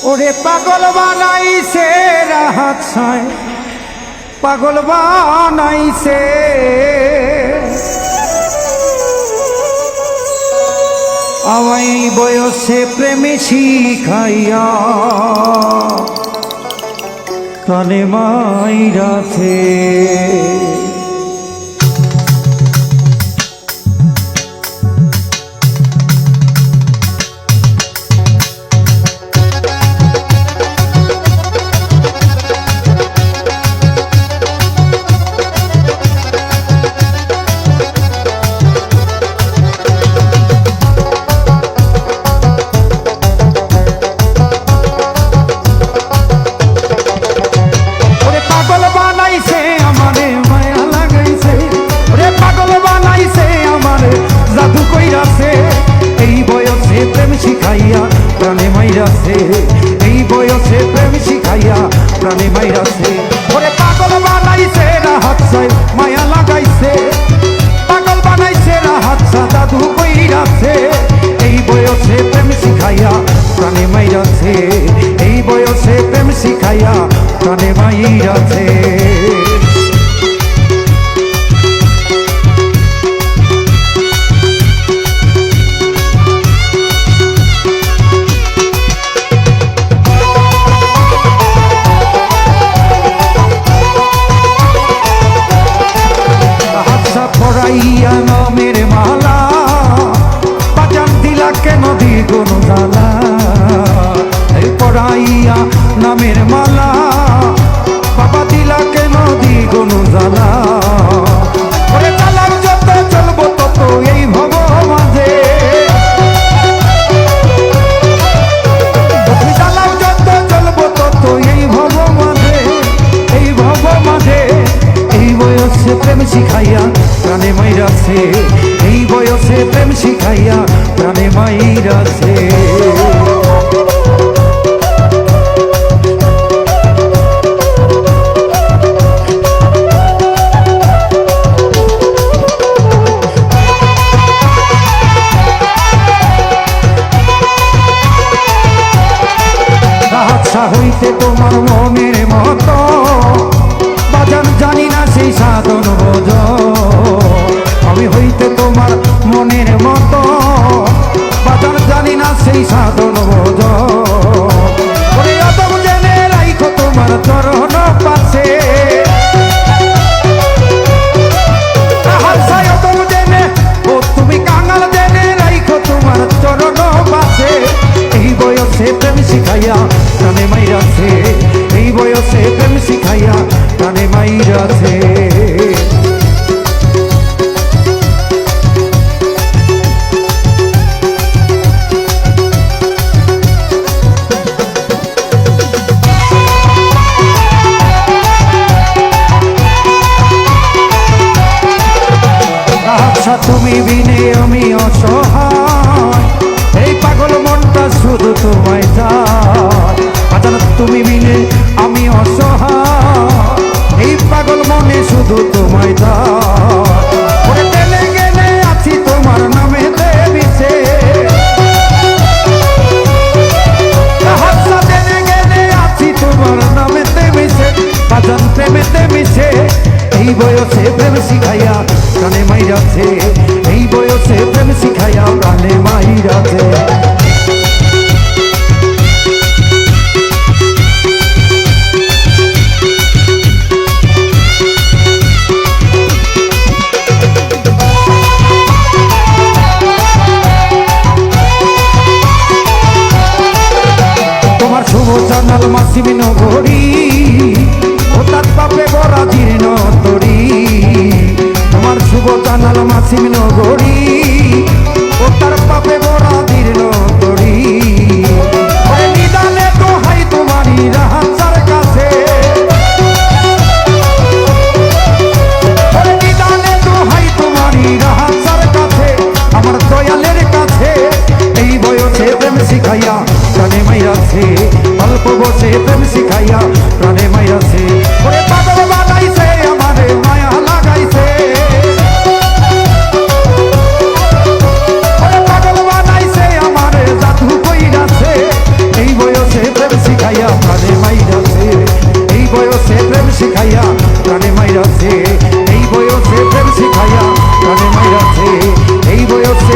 ওরে পাগল বানাইছে রাহাত ছায়, পাগল বানাইছে আমায় বয়সে প্রেমে শিখাইয়া কানে মাইরাছে। প্রাণে মাইরাছে এই বয়সে প্রেম শিখাইয়া প্রাণে মাইরাছে। ওরে পাগল বানাইছে রাহাত ছায় মায়া লাগাইছে, পাগল বানাইছে রাহাত ছায় জাদু কইরাছে এই বয়সে প্রেম শিখাইয়া প্রাণে মাইরাছে, এই বয়সে প্রেম শিখাইয়া প্রাণে মাইরাছে। পড়াইয়া নামের মালা বাজান দিলা কেন দ্বিগুণ জ্বালা, পড়াইয়া নামের মালা বাবা দিলা কেন দ্বিগুণ জ্বালা। ওরে জ্বালার যত চলবো তত এই ভব মাঝে, জ্বালার যত চলবো তত এই ভব মাঝে, এই ভব মাঝে এই বয়সে প্রেম শিখাইয়া প্রাণে মাইরাছে, এই বয়সে প্রেম শিখাইয়া প্রাণে মাইরাছে। আচ্ছা হইতে তোমার মনের মতো বাজান জানি না সেই সাধন বোঝ, আমি হইতে তোমার মনের মতো বাজান জানি না সেই সাধন বোঝ। ওরে অদম জেনে রাইখো তোমার চরণ পাশে, অদম জেনে ও তুমি কাঙাল জেনে রাইখো তোমার চরণ পাশে। এই বয়সে প্রেম শিখাইয়া প্রাণে মাইরাছে, এই বয়সে প্রেম শিখাইয়া প্রাণে মাইরাছে। আচ্ছা তুমি বিনে আমি অসহায়, এই পাগল মনটা শুধু তোমায় চায়। আচ্ছা তুমি বিনে আমি অসহায়, এই পাগল মনে শুধু তোমায় চায়। গেলে গেলে আছি তোমার নামে দেবিছে, গেলে গেলে আছি তোমার নামে দেবিছে বাজান প্রেমে দেবিছে। এই বয়সে প্রেম শিখাইয়া প্রাণে মাইরাছে, এই বয়সে প্রেম শিখাইয়া প্রাণে মাইরাছে। তোমার শুভ জানাল মাসিমি নগরী ও তার পাপে বড়া জীর্ণ তরি, তোমার শুভ জানাল মাসিমি নগরী ও তার পাপে বড়া জীর্ণ তরি। নিদানে তো হাই তোমারই রাহাত কাছে, নিদানে তো হাই তোমারই রাহাত কাছে আমার দয়ালের কাছে। এই বয়সে প্রেম শিখাইয়া প্রাণে মাইরাছে, অল্প বসে প্রেম শিখাইয়া প্রাণে মাইরাছে। ওরে পাগল বানাইছে আমারে মায়া লাগাইছে, ওরে পাগল বানাইছে আমারে জাদু কইরাছে। এই বয়সে প্রেম প্রেম শিখাইয়া প্রাণে মাইরাছে, এই বয়সে প্রেম শিখাইয়া প্রাণে মাইরাছে, এই বয়সে